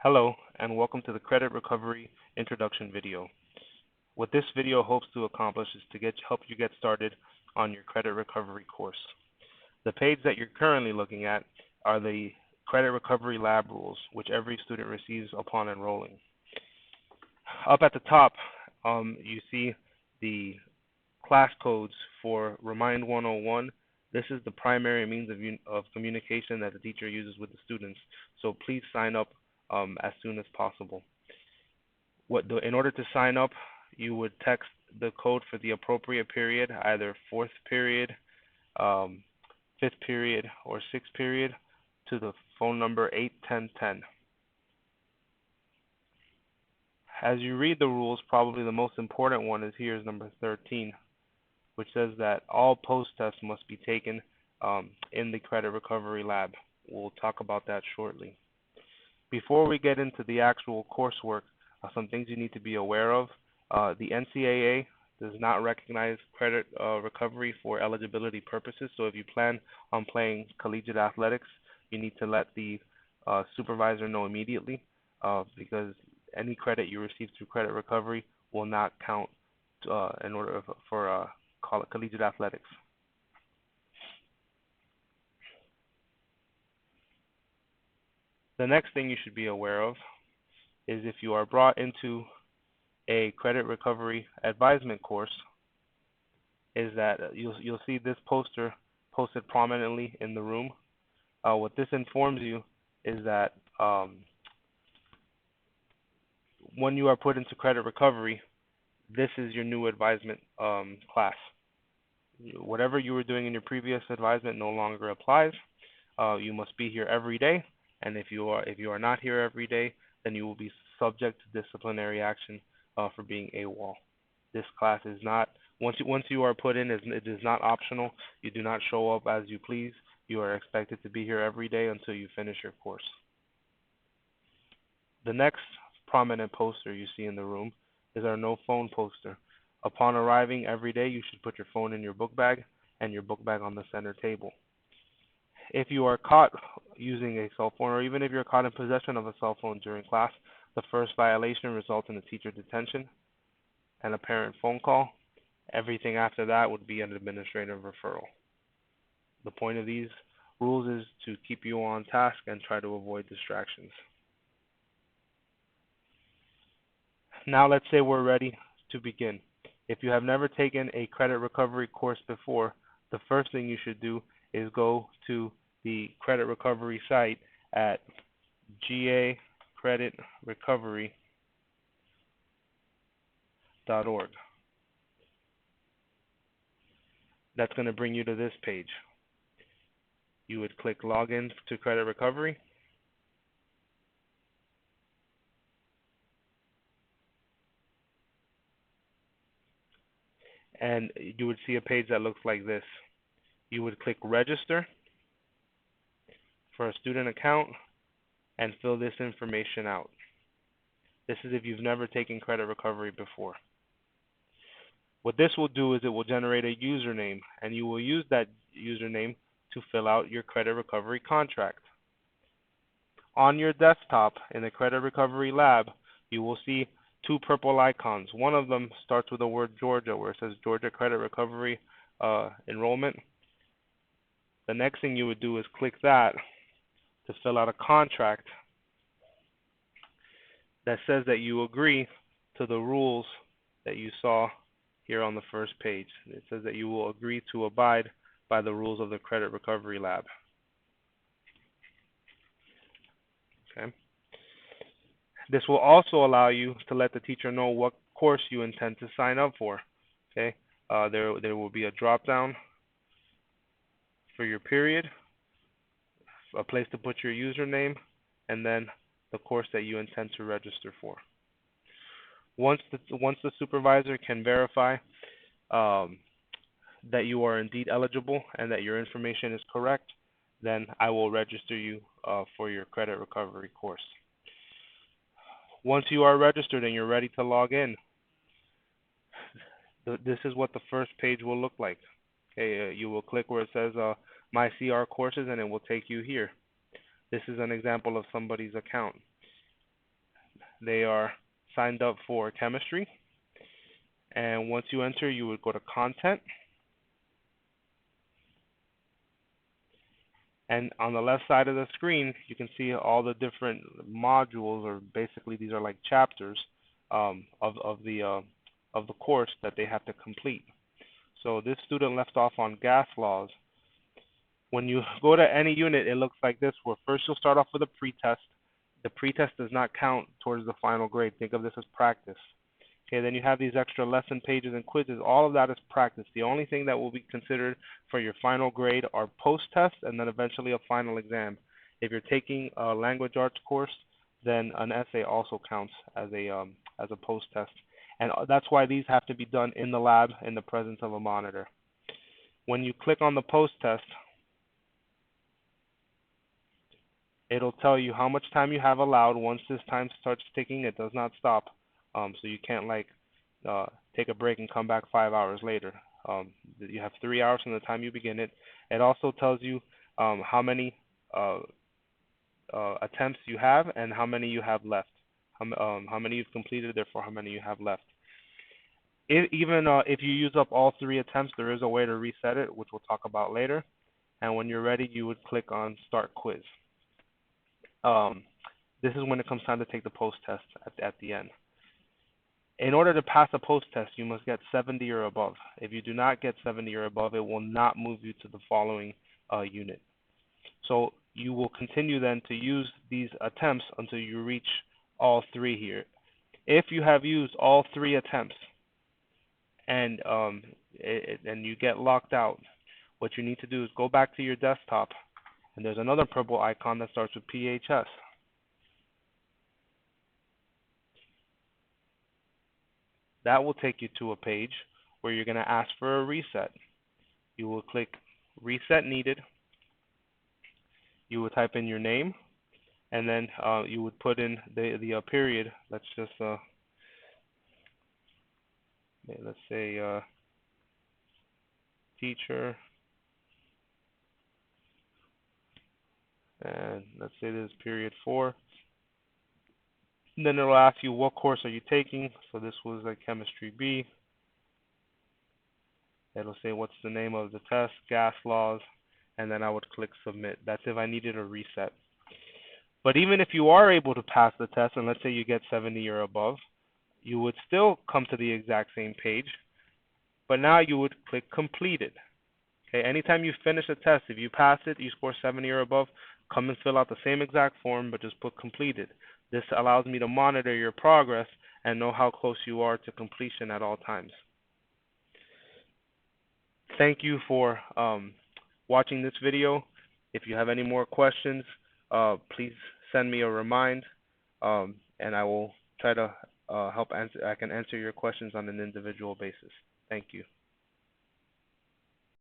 Hello, and welcome to the Credit Recovery Introduction video. What this video hopes to accomplish is to help you get started on your credit recovery course. The page that you're currently looking at are the Credit Recovery Lab rules, which every student receives upon enrolling. Up at the top, you see the class codes for Remind 101. This is the primary means of communication that the teacher uses with the students, so please sign up as soon as possible. In order to sign up, you would text the code for the appropriate period, either 4th period, 5th period, or 6th period, to the phone number 81010. As you read the rules, probably the most important one is number 13, which says that all post-tests must be taken in the Credit Recovery Lab. We'll talk about that shortly. Before we get into the actual coursework, some things you need to be aware of. The NCAA does not recognize credit recovery for eligibility purposes, so if you plan on playing collegiate athletics, you need to let the supervisor know immediately, because any credit you receive through credit recovery will not count in order for collegiate athletics. The next thing you should be aware of is if you are brought into a credit recovery advisement course, is that you'll see this poster posted prominently in the room. What this informs you is that when you are put into credit recovery, this is your new advisement class. Whatever you were doing in your previous advisement no longer applies. You must be here every day, and if you are not here every day, then you will be subject to disciplinary action for being AWOL. This class is not, once you are put in, it is not optional. You do not show up as you please. You are expected to be here every day until you finish your course. The next prominent poster you see in the room is our no phone poster. Upon arriving every day, you should put your phone in your book bag and your book bag on the center table. If you are caught using a cell phone, or even if you're caught in possession of a cell phone during class, the first violation results in a teacher detention and a parent phone call. Everything after that would be an administrative referral. The point of these rules is to keep you on task and try to avoid distractions. Now let's say we're ready to begin. If you have never taken a credit recovery course before, the first thing you should do is go to the credit recovery site at gacreditrecovery.org. That's going to bring you to this page. You would click Login to Credit Recovery. And you would see a page that looks like this. You would click Register for a student account and fill this information out. This is if you've never taken credit recovery before. What this will do is it will generate a username, and you will use that username to fill out your credit recovery contract. On your desktop in the Credit Recovery Lab, you will see two purple icons. One of them starts with the word Georgia, where it says Georgia Credit Recovery Enrollment. The next thing you would do is click that to fill out a contract that says that you agree to the rules that you saw here on the first page. It says that you will agree to abide by the rules of the Credit Recovery Lab. Okay. This will also allow you to let the teacher know what course you intend to sign up for. Okay. There will be a drop down for your period, a place to put your username, and then the course that you intend to register for. Once the supervisor can verify that you are indeed eligible and that your information is correct, then I will register you for your credit recovery course. Once you are registered and you're ready to log in, this is what the first page will look like. Okay, you will click where it says My CR Courses, and it will take you here. This is an example of somebody's account. they are signed up for chemistry. And once you enter, you would go to content. And on the left side of the screen, you can see all the different modules, or basically these are like chapters of the course that they have to complete. So this student left off on gas laws. When you go to any unit, it looks like this, where first you'll start off with a pretest. The pretest does not count towards the final grade. Think of this as practice. Okay, then you have these extra lesson pages and quizzes. All of that is practice. The only thing that will be considered for your final grade are post-tests and then eventually a final exam. If you're taking a language arts course, then an essay also counts as a post-test. And that's why these have to be done in the lab in the presence of a monitor. When you click on the post-test, it'll tell you how much time you have allowed. Once this time starts ticking, it does not stop. So you can't take a break and come back 5 hours later. You have 3 hours from the time you begin it. It also tells you how many attempts you have and how many you have left. How many you've completed, therefore how many you have left. If you use up all 3 attempts, there is a way to reset it, which we'll talk about later. And when you're ready, you would click on Start Quiz. This is when it comes time to take the post-test at the end. In order to pass a post-test, you must get 70 or above. If you do not get 70 or above, it will not move you to the following unit. So you will continue then to use these attempts until you reach all 3 here. If you have used all 3 attempts and you get locked out, what you need to do is go back to your desktop, and there's another purple icon that starts with PHS. That will take you to a page where you're going to ask for a reset. You will click Reset Needed. You will type in your name, and then you would put in the period. Let's just let's say teacher, and let's say this is period 4. And then it'll ask you what course are you taking. So this was like chemistry B. It'll say what's the name of the test, gas laws, and then I would click submit. That's if I needed a reset. But even if you are able to pass the test, and let's say you get 70 or above, you would still come to the exact same page, but now you would click completed. Okay, anytime you finish a test, if you pass it, you score 70 or above, come and fill out the same exact form, but just put completed. This allows me to monitor your progress and know how close you are to completion at all times. Thank you for watching this video. If you have any more questions, please send me a remind, and I will try to help answer. I can answer your questions on an individual basis. Thank you.